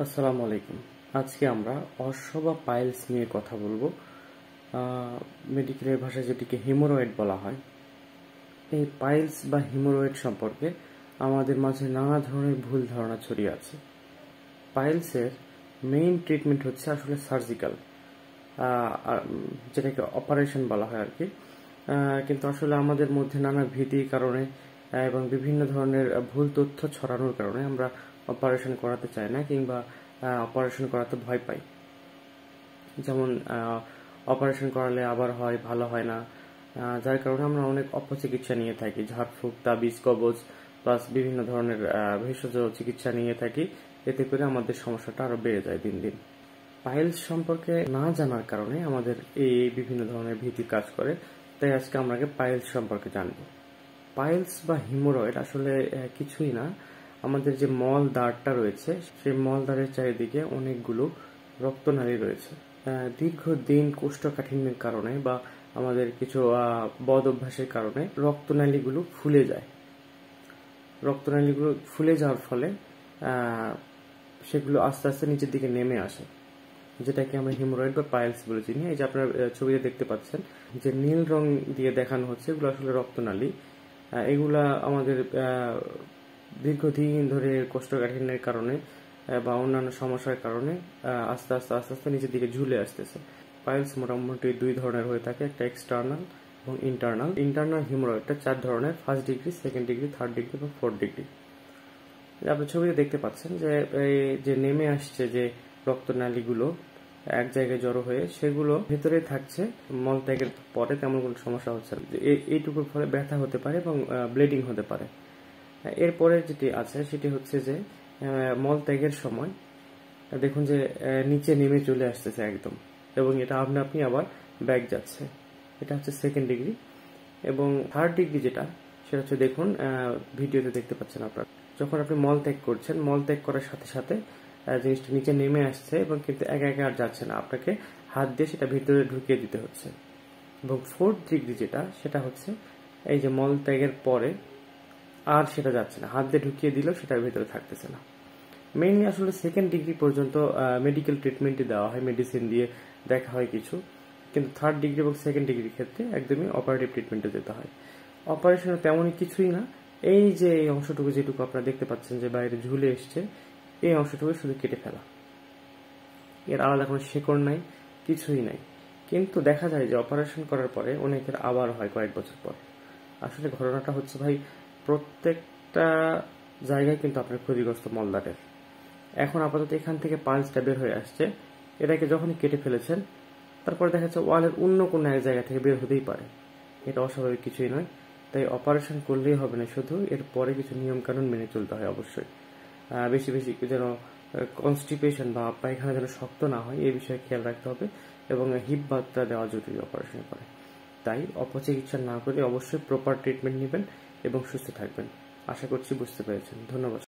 আসসালামু আলাইকুম। আজকে আমরা অর্শ বা পাইলস নিয়ে কথা বলবো। মেডিকেলের ভাষায় যেটিকে হিমোরয়েড বলা হয়। এই পাইলস বা হিমোরয়েড সম্পর্কে আমাদের মাঝে নানা ধরনের ভুল ধারণা ছড়িয়ে আছে। পাইলসের মেইন ট্রিটমেন্ট হচ্ছে আসলে সার্জিক্যাল, যেটাকে অপারেশন বলা হয় আর কি। কিন্তু আসলে আমাদের মধ্যে নানা ভীতির কারণে এবং বিভিন্ন ধরনের ভুল তথ্য ছড়ানোর কারণে আমরা অপারেশন করাতে চাই না, কিংবা অপারেশন করাতে ভয় পাই। যেমন অপারেশন করালে আবার হয়, ভালো হয় না, যার কারণে আমরা অনেক অপচিকিৎসা নিয়ে থাকি। ঝাড়ফুঁক, তাবিজ, কবজ প্লাস বিভিন্ন ধরনের ভেষজ চিকিৎসা নিয়ে থাকি। এতে করে আমাদের সমস্যাটা আরো বেড়ে যায় দিন দিন। পাইলস সম্পর্কে না জানার কারণে আমাদের এই বিভিন্ন ধরনের ভীতি কাজ করে। তাই আজকে আমরা পাইলস সম্পর্কে জানবো। পাইলস বা হিমোরয়েড আসলে কিছুই না, আমাদের যে মল দ্বারটা রয়েছে সেই মল দ্বারের চারিদিকে অনেকগুলো রক্তনালী রয়েছে। দীর্ঘদিন কোষ্ঠকাঠিন্যের কারণে বা আমাদের কিছু বদ অভ্যাসের কারণে রক্তনালীগুলো ফুলে যায়। রক্তনালীগুলো ফুলে যাওয়ার ফলে সেগুলো আস্তে আস্তে নিচের দিকে নেমে আসে, যেটাকে আমরা হিমোরয়েড বা পাইলস বলে চিনি। এই যে আপনারা ছবিতে দেখতে পাচ্ছেন যে নীল রং দিয়ে দেখানো হচ্ছে, এগুলো আসলে রক্তনালী। এগুলা আমাদের দীর্ঘদিন ধরে কোষ্ঠকাঠিন্যের কারণে বা অন্যান্য সমস্যার কারণে আস্তে আস্তে আস্তে আস্তে নিচের দিকে ঝুলে আসতেছে। পাইলস মোটামুটি দুই ধরনের হয়ে থাকে, একটা এক্সটার্নাল এবং ইন্টারনাল। ইন্টারনাল হিমোরয়েডটা 4 ধরনের: 1st degree, 2nd degree, 3rd degree এবং 4th ডিগ্রি। আপনি ছবিতে দেখতে পাচ্ছেন যে নেমে আসছে যে রক্তনালীগুলো এক জায়গায় জড়ো হয়ে, সেগুলো ভেতরে থাকছে। মলত্যাগের পরে তেমন কোনো সমস্যা হচ্ছে না। এইটুকুর ফলে ব্যথা হতে পারে এবং ব্লিডিং হতে পারে। এরপরে যেটি আছে সেটি হচ্ছে যে মলত্যাগের সময় দেখুন যে নিচে নেমে চলে আসতেছে একদম, এবং এটা আপনি আবার ব্যাক যাচ্ছে। এটা হচ্ছে 2nd ডিগ্রি। এবং 3rd ডিগ্রি যেটা, সেটা হচ্ছে দেখুন ভিডিওতে দেখতে পাচ্ছেন আপনারা, যখন আপনি মল ত্যাগ করছেন, মল ত্যাগ করার সাথে সাথে জিনিসটা নিচে নেমে আসছে এবং কিন্তু একা একা আর যাচ্ছে না, আপনাকে হাত দিয়ে সেটা ভিতরে ঢুকিয়ে দিতে হচ্ছে। এবং 4th ডিগ্রি যেটা, সেটা হচ্ছে এই যে মল ত্যাগের পরে আর সেটা যাচ্ছে না, হাত দিয়ে ঢুকিয়ে দিলেও সেটার ভিতরে থাকতেছে না। মেইনলি আসলে 2nd ডিগ্রি পর্যন্ত মেডিকেল ট্রিটমেন্টই দেওয়া হয়, মেডিসিন দিয়ে দেখা হয় কিছু। কিন্তু 3rd ডিগ্রি এবং 2nd ডিগ্রির ক্ষেত্রে একদমই অপারেটিভ ট্রিটমেন্টে যেতে হয়। অপারেশনে তেমনই কিছুই না, এই যে এই অংশটুকু যেটুকু আপনারা দেখতে পাচ্ছেন যে বাইরে ঝুলে এসছে, এই অংশটুকু শুধু কেটে ফেলা। এর আলাদা কোনো শেকড় নাই, কিছুই নাই। কিন্তু দেখা যায় যে অপারেশন করার পরে অনেকের আবার হয় কয়েক বছর পর। আসলে ঘটনাটা হচ্ছে ভাই, প্রত্যেকটা জায়গায় কিন্তু আপনার ক্ষতিগ্রস্ত মলদ্বারের। এখন আপাতত এখান থেকে পালসটা বের হয়ে আসছে, এটাকে যখনই কেটে ফেলেছেন, তারপরে দেখা যাচ্ছে ওয়ালের অন্য কোনো এক জায়গা থেকে বের হতেই পারে। এটা অস্বাভাবিক কিছুই নয়। তাই অপারেশন করলেই হবে না শুধু, এরপরে কিছু নিয়ম কানুন মেনে চলতে হয় অবশ্যই। বেশি বেশি যেন কনস্টিপেশন বা পায়খানা যেন শক্ত না হয়, এই বিষয়ে খেয়াল রাখতে হবে। এবং হিপ বাতটা দেওয়া জরুরি অপারেশন করে। তাই অপচিকিৎসা না করে অবশ্যই প্রপার ট্রিটমেন্ট নেবেন এবং সুস্থ থাকবেন। আশা করছি বুঝতে পেরেছেন। ধন্যবাদ।